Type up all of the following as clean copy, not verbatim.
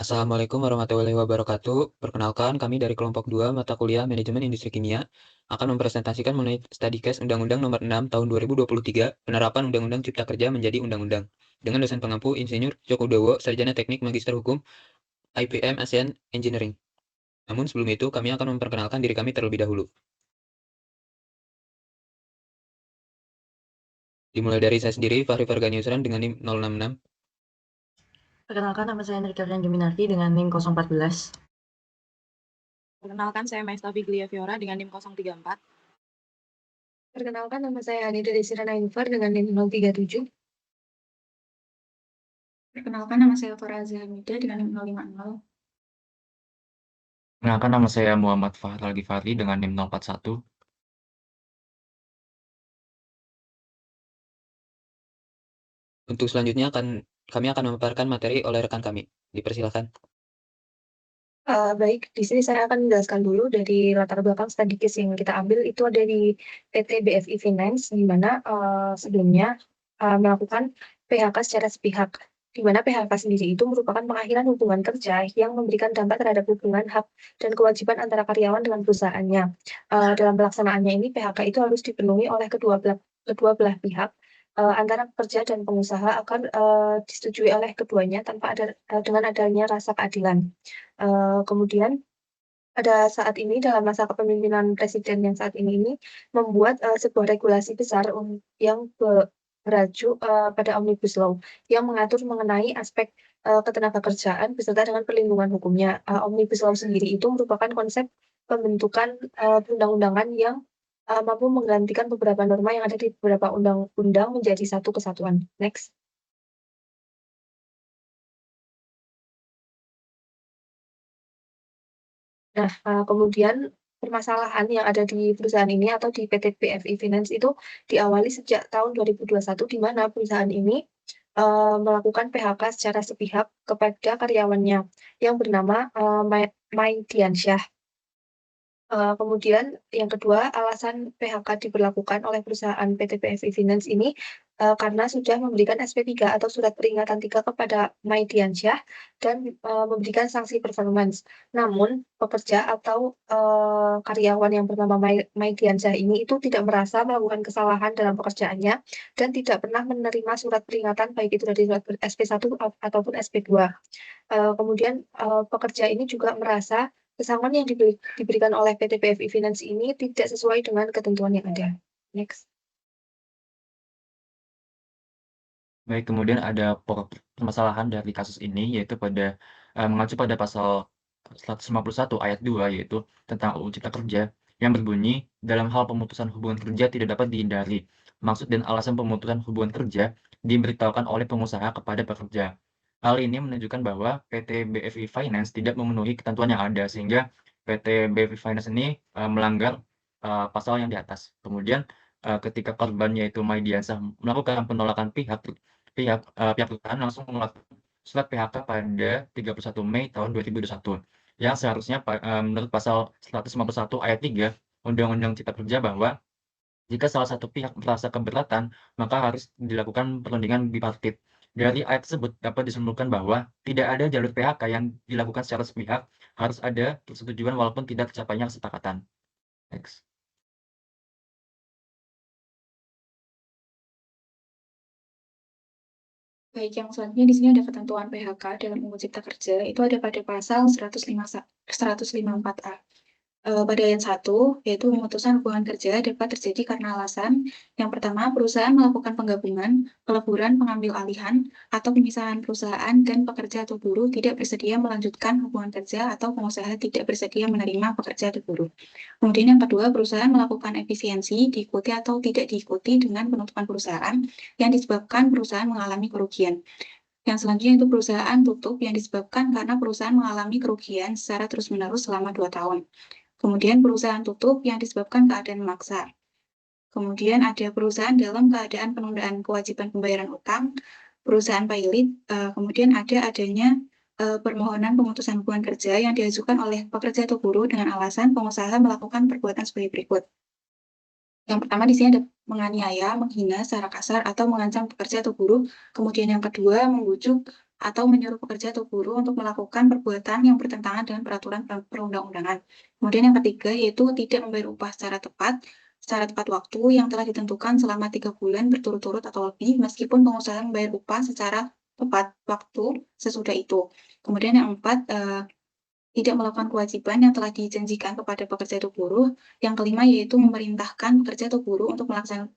Assalamualaikum warahmatullahi wabarakatuh. Perkenalkan, kami dari kelompok 2 mata kuliah Manajemen Industri Kimia akan mempresentasikan mengenai study case Undang-Undang Nomor 6 Tahun 2023, penerapan Undang-Undang Cipta Kerja menjadi Undang-Undang. Dengan dosen pengampu Insinyur Joko Udowo, Sarjana Teknik Magister Hukum, IPM ASEAN Engineering. Namun sebelum itu, kami akan memperkenalkan diri kami terlebih dahulu. Dimulai dari saya sendiri, Fahri Fargani Yusran dengan NIM 066. Perkenalkan, nama saya Enrique Rian Juminarti dengan NIM 014. Perkenalkan, saya Maesta Viglia Fiora dengan NIM 034. Perkenalkan, nama saya Anida Desira Nainfar dengan NIM 037. Perkenalkan, nama saya Farazia Hamida dengan NIM 050. Perkenalkan, nama saya Muhammad Fahral Ghifari dengan NIM 041. Untuk selanjutnya kami akan memaparkan materi oleh rekan kami. Dipersilakan. Baik, di sini saya akan menjelaskan dulu dari latar belakang study case yang kita ambil itu ada di PT BFI Finance, di mana sebelumnya melakukan PHK secara sepihak, di mana PHK sendiri itu merupakan pengakhiran hubungan kerja yang memberikan dampak terhadap hubungan hak dan kewajiban antara karyawan dengan perusahaannya. Dalam pelaksanaannya ini, PHK itu harus dipenuhi oleh kedua belah pihak, antara pekerja dan pengusaha akan disetujui oleh keduanya tanpa dengan adanya rasa keadilan. Kemudian pada saat ini dalam masa kepemimpinan presiden yang saat ini membuat sebuah regulasi besar yang beraju pada Omnibus Law yang mengatur mengenai aspek ketenagakerjaan beserta dengan perlindungan hukumnya. Omnibus Law sendiri itu merupakan konsep pembentukan perundang-undangan yang mampu menggantikan beberapa norma yang ada di beberapa undang-undang menjadi satu kesatuan. Next. Nah, kemudian permasalahan yang ada di perusahaan ini atau di PT BFI Finance itu diawali sejak tahun 2021, di mana perusahaan ini melakukan PHK secara sepihak kepada karyawannya yang bernama Mai Diansyah. Kemudian yang kedua, alasan PHK diberlakukan oleh perusahaan PT BFI Finance ini karena sudah memberikan SP3 atau surat peringatan 3 kepada Mai Diansyah dan memberikan sanksi performance. Namun, pekerja atau karyawan yang bernama Mai Diansyah ini itu tidak merasa melakukan kesalahan dalam pekerjaannya dan tidak pernah menerima surat peringatan baik itu dari surat SP1 ataupun SP2. Kemudian pekerja ini juga merasa pesangon yang diberikan oleh PT BFI Finance ini tidak sesuai dengan ketentuan yang ada. Next. Baik, kemudian ada pokok permasalahan dari kasus ini, yaitu mengacu pada pasal 151 ayat 2, yaitu tentang UU Cipta Kerja, yang berbunyi, dalam hal pemutusan hubungan kerja tidak dapat dihindari. Maksud dan alasan pemutusan hubungan kerja diberitahukan oleh pengusaha kepada pekerja. Hal ini menunjukkan bahwa PT BFI Finance tidak memenuhi ketentuan yang ada, sehingga PT BFI Finance ini melanggar pasal yang di atas. Kemudian ketika korban yaitu Mai Diansyah melakukan penolakan pihak perusahaan langsung melakukan surat PHK pada 31 Mei tahun 2021 yang seharusnya menurut pasal 151 ayat 3 Undang-Undang Cipta Kerja bahwa jika salah satu pihak merasa keberatan, maka harus dilakukan perundingan bipartit. Dari ayat tersebut dapat disimpulkan bahwa tidak ada jalur PHK yang dilakukan secara sepihak, harus ada persetujuan walaupun tidak tercapainya kesepakatan. Next. Baik, yang selanjutnya di sini ada ketentuan PHK dalam UU Cipta Kerja, itu ada pada pasal 154A. Pada ayat 1, yaitu pemutusan hubungan kerja dapat terjadi karena alasan yang pertama, perusahaan melakukan penggabungan, peleburan, pengambil alihan, atau pemisahan perusahaan dan pekerja atau buruh tidak bersedia melanjutkan hubungan kerja atau pengusaha tidak bersedia menerima pekerja atau buruh. Kemudian yang kedua, perusahaan melakukan efisiensi diikuti atau tidak diikuti dengan penutupan perusahaan yang disebabkan perusahaan mengalami kerugian. Yang selanjutnya itu perusahaan tutup yang disebabkan karena perusahaan mengalami kerugian secara terus-menerus selama 2 tahun. Kemudian perusahaan tutup yang disebabkan keadaan memaksa. Kemudian ada perusahaan dalam keadaan penundaan kewajiban pembayaran utang, perusahaan pilot, kemudian adanya permohonan pemutusan hubungan kerja yang diajukan oleh pekerja atau buruh dengan alasan pengusaha melakukan perbuatan sebagai berikut. Yang pertama di sini ada menganiaya, menghina secara kasar atau mengancam pekerja atau buruh. Kemudian yang kedua membujuk atau menyuruh pekerja atau buruh untuk melakukan perbuatan yang bertentangan dengan peraturan perundang-undangan. Kemudian yang ketiga yaitu tidak membayar upah secara tepat waktu yang telah ditentukan selama 3 bulan berturut-turut atau lebih, meskipun pengusaha membayar upah secara tepat waktu sesudah itu. Kemudian yang keempat, tidak melakukan kewajiban yang telah dijanjikan kepada pekerja atau buruh. Yang kelima yaitu memerintahkan pekerja atau buruh untuk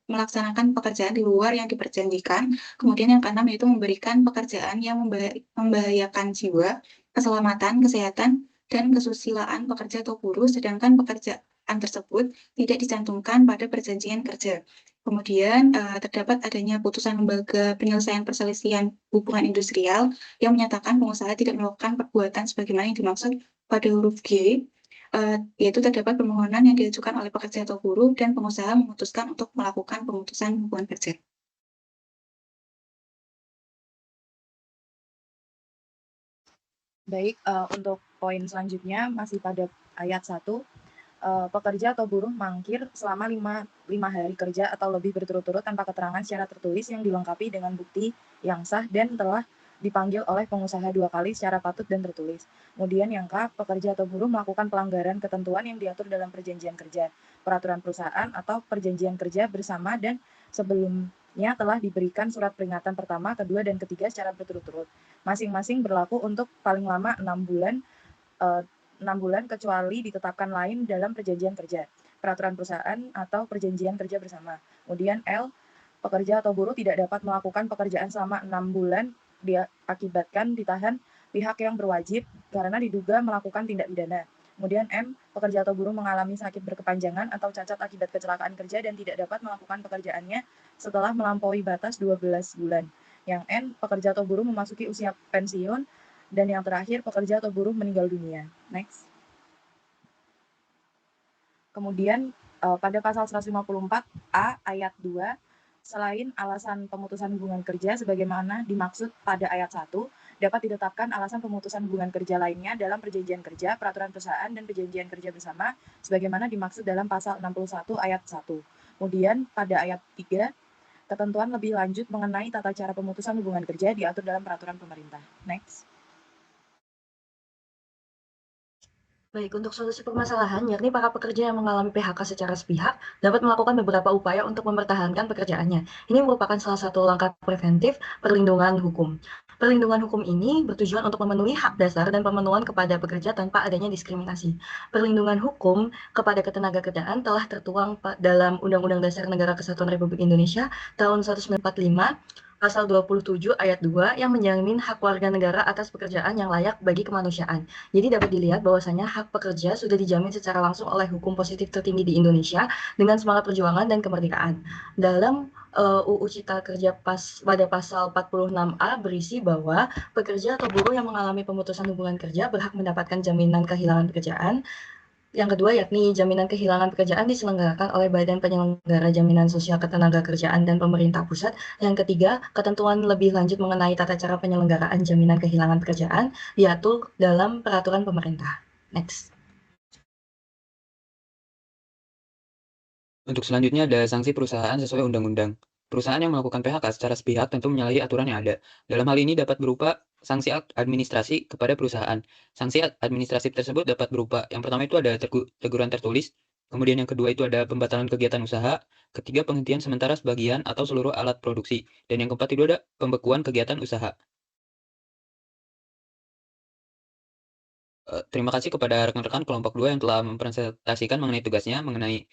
melaksanakan pekerjaan di luar yang diperjanjikan. Kemudian yang keenam yaitu memberikan pekerjaan yang membahayakan jiwa, keselamatan, kesehatan, dan kesusilaan pekerja atau buruh, sedangkan pekerjaan tersebut tidak dicantumkan pada perjanjian kerja. Kemudian terdapat adanya putusan lembaga penyelesaian perselisihan hubungan industrial yang menyatakan pengusaha tidak melakukan perbuatan sebagaimana yang dimaksud pada huruf G, yaitu terdapat permohonan yang diajukan oleh pekerja atau buruh dan pengusaha memutuskan untuk melakukan pemutusan hubungan kerja. Baik, untuk poin selanjutnya masih pada ayat 1. Pekerja atau buruh mangkir selama 5 hari kerja atau lebih berturut-turut tanpa keterangan secara tertulis yang dilengkapi dengan bukti yang sah dan telah dipanggil oleh pengusaha 2 kali secara patut dan tertulis. Kemudian yang K, pekerja atau buruh melakukan pelanggaran ketentuan yang diatur dalam perjanjian kerja, peraturan perusahaan atau perjanjian kerja bersama dan sebelumnya telah diberikan surat peringatan pertama, kedua, dan ketiga secara berturut-turut. Masing-masing berlaku untuk paling lama 6 bulan kecuali ditetapkan lain dalam perjanjian kerja, peraturan perusahaan atau perjanjian kerja bersama. Kemudian L, pekerja atau buruh tidak dapat melakukan pekerjaan selama 6 bulan diakibatkan ditahan pihak yang berwajib karena diduga melakukan tindak pidana. Kemudian M, pekerja atau buruh mengalami sakit berkepanjangan atau cacat akibat kecelakaan kerja dan tidak dapat melakukan pekerjaannya setelah melampaui batas 12 bulan. Yang N, pekerja atau buruh memasuki usia pensiun. Dan yang terakhir, pekerja atau buruh meninggal dunia. Next. Kemudian pada pasal 154A ayat 2, selain alasan pemutusan hubungan kerja sebagaimana dimaksud pada ayat 1, dapat ditetapkan alasan pemutusan hubungan kerja lainnya dalam perjanjian kerja, peraturan perusahaan, dan perjanjian kerja bersama sebagaimana dimaksud dalam pasal 61 ayat 1. Kemudian pada ayat 3, ketentuan lebih lanjut mengenai tata cara pemutusan hubungan kerja diatur dalam peraturan pemerintah. Next. Baik, untuk solusi permasalahan, yakni para pekerja yang mengalami PHK secara sepihak dapat melakukan beberapa upaya untuk mempertahankan pekerjaannya. Ini merupakan salah satu langkah preventif perlindungan hukum. Perlindungan hukum ini bertujuan untuk memenuhi hak dasar dan pemenuhan kepada pekerja tanpa adanya diskriminasi. Perlindungan hukum kepada ketenagakerjaan telah tertuang dalam Undang-Undang Dasar Negara Kesatuan Republik Indonesia tahun 1945, Pasal 27 ayat 2 yang menjamin hak warga negara atas pekerjaan yang layak bagi kemanusiaan. Jadi dapat dilihat bahwasanya hak pekerja sudah dijamin secara langsung oleh hukum positif tertinggi di Indonesia dengan semangat perjuangan dan kemerdekaan. Dalam UU Cipta Kerja pada pasal 46A berisi bahwa pekerja atau buruh yang mengalami pemutusan hubungan kerja berhak mendapatkan jaminan kehilangan pekerjaan. Yang kedua yakni jaminan kehilangan pekerjaan diselenggarakan oleh Badan Penyelenggara Jaminan Sosial Ketenagakerjaan dan pemerintah pusat. Yang ketiga, ketentuan lebih lanjut mengenai tata cara penyelenggaraan jaminan kehilangan pekerjaan diatur dalam peraturan pemerintah. Next. Untuk selanjutnya ada sanksi perusahaan sesuai undang-undang. Perusahaan yang melakukan PHK secara sepihak tentu menyalahi aturan yang ada. Dalam hal ini dapat berupa sanksi administrasi kepada perusahaan. Sanksi administrasi tersebut dapat berupa, yang pertama itu ada teguran tertulis, kemudian yang kedua itu ada pembatalan kegiatan usaha, ketiga penghentian sementara sebagian atau seluruh alat produksi, dan yang keempat itu ada pembekuan kegiatan usaha. Terima kasih kepada rekan-rekan kelompok 2 yang telah mempresentasikan mengenai tugasnya mengenai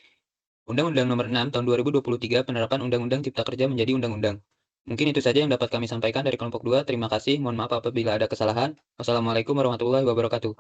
Undang-Undang Nomor 6 Tahun 2023 penerapan Undang-Undang Cipta Kerja menjadi Undang-Undang. Mungkin itu saja yang dapat kami sampaikan dari kelompok 2. Terima kasih. Mohon maaf apabila ada kesalahan. Wassalamualaikum warahmatullahi wabarakatuh.